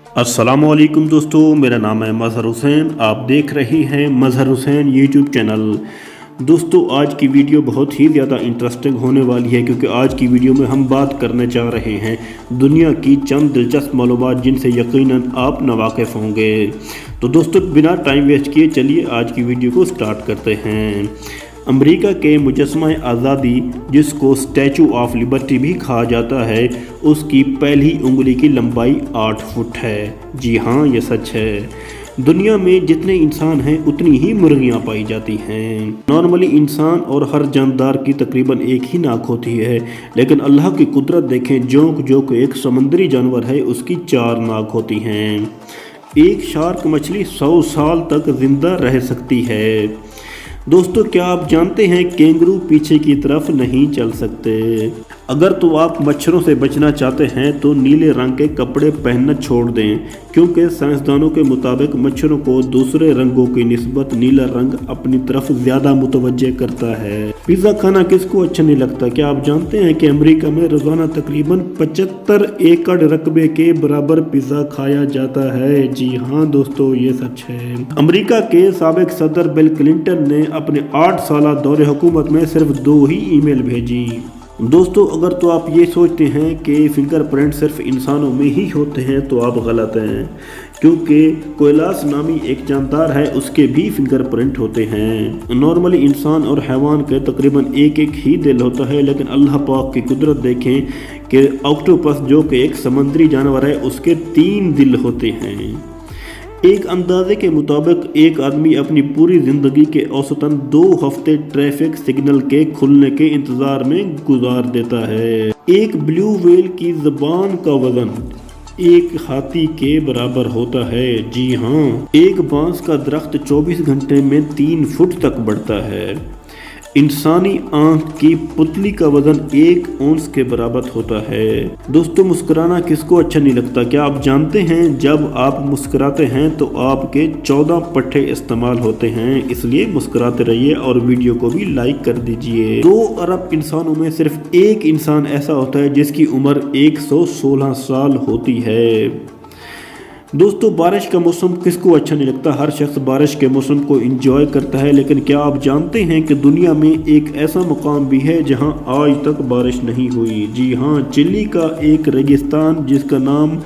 अस्सलामु अलैकुम दोस्तों, मेरा नाम है मज़हर हुसैन। आप देख रहे हैं मज़हर हुसैन यूट्यूब चैनल। दोस्तों, आज की वीडियो बहुत ही ज़्यादा इंटरेस्टिंग होने वाली है क्योंकि आज की वीडियो में हम बात करने जा रहे हैं दुनिया की चंद दिलचस्प मालूमात जिनसे यकीनन आप नावाकिफ़ होंगे। तो दोस्तों, बिना टाइम वेस्ट किए चलिए आज की वीडियो को स्टार्ट करते हैं। अमेरिका के मुजस्समा आज़ादी, जिसको स्टैचू ऑफ लिबर्टी भी कहा जाता है, उसकी पहली उंगली की लंबाई 8 फुट है। जी हाँ, ये सच है। दुनिया में जितने इंसान हैं उतनी ही मुर्गियां पाई जाती हैं। नॉर्मली इंसान और हर जानदार की तकरीबन एक ही नाक होती है, लेकिन अल्लाह की कुदरत देखें, जोंक जो कि एक समुद्री जानवर है, उसकी 4 नाक होती हैं। एक शार्क मछली 100 साल तक जिंदा रह सकती है। दोस्तों, क्या आप जानते हैं कैंगरू पीछे की तरफ नहीं चल सकते। अगर तो आप मच्छरों से बचना चाहते हैं तो नीले रंग के कपड़े पहनना छोड़ दें, क्योंकि साइंसदानों के मुताबिक मच्छरों को दूसरे रंगों की निस्बत नीला रंग अपनी तरफ ज़्यादा मुतवज्जे करता है। पिज़्ज़ा खाना किसको अच्छा नहीं लगता। क्या आप जानते हैं कि अमेरिका में रोज़ाना तकरीबन 75 एकड़ रकबे के बराबर पिज़्ज़ा खाया जाता है। जी हाँ दोस्तों, ये सच है। अमेरिका के साबिक सदर बिल क्लिंटन ने अपने 8 साला दौरे हुकूमत में सिर्फ 2 ही ईमेल भेजी। दोस्तों, अगर तो आप ये सोचते हैं कि फिंगरप्रिंट सिर्फ इंसानों में ही होते हैं तो आप गलत हैं, क्योंकि कोयलास नामी एक जानदार है, उसके भी फिंगरप्रिंट होते हैं। नॉर्मली इंसान और हैवान के तकरीबन एक ही दिल होता है, लेकिन अल्लाह पाक की कुदरत देखें कि ऑक्टोपस जो कि एक समुद्री जानवर है, उसके 3 दिल होते हैं। एक अंदाजे के मुताबिक एक आदमी अपनी पूरी ज़िंदगी के औसतन 2 हफ्ते ट्रैफिक सिग्नल के खुलने के इंतज़ार में गुजार देता है। एक ब्लू व्हेल की ज़बान का वज़न एक हाथी के बराबर होता है। जी हाँ, एक बांस का दरख्त 24 घंटे में 3 फुट तक बढ़ता है। इंसानी आंख की पुतली का वजन 1 औंस के बराबर होता है। दोस्तों, मुस्कुराना किसको अच्छा नहीं लगता। क्या आप जानते हैं जब आप मुस्कुराते हैं तो आपके 14 पट्टे इस्तेमाल होते हैं, इसलिए मुस्कुराते रहिए और वीडियो को भी लाइक कर दीजिए। 2 अरब इंसानों में सिर्फ एक इंसान ऐसा होता है जिसकी उम्र 116 साल होती है। दोस्तों, बारिश का मौसम किसको अच्छा नहीं लगता। हर शख्स बारिश के मौसम को एंजॉय करता है, लेकिन क्या आप जानते हैं कि दुनिया में एक ऐसा मुकाम भी है जहां आज तक बारिश नहीं हुई। जी हां, चिली का एक रेगिस्तान जिसका नाम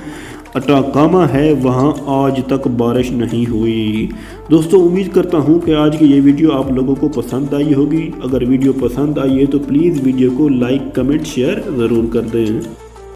अटाकामा है, वहां आज तक बारिश नहीं हुई। दोस्तों, उम्मीद करता हूं कि आज की ये वीडियो आप लोगों को पसंद आई होगी। अगर वीडियो पसंद आई है तो प्लीज़ वीडियो को लाइक, कमेंट, शेयर ज़रूर कर दें।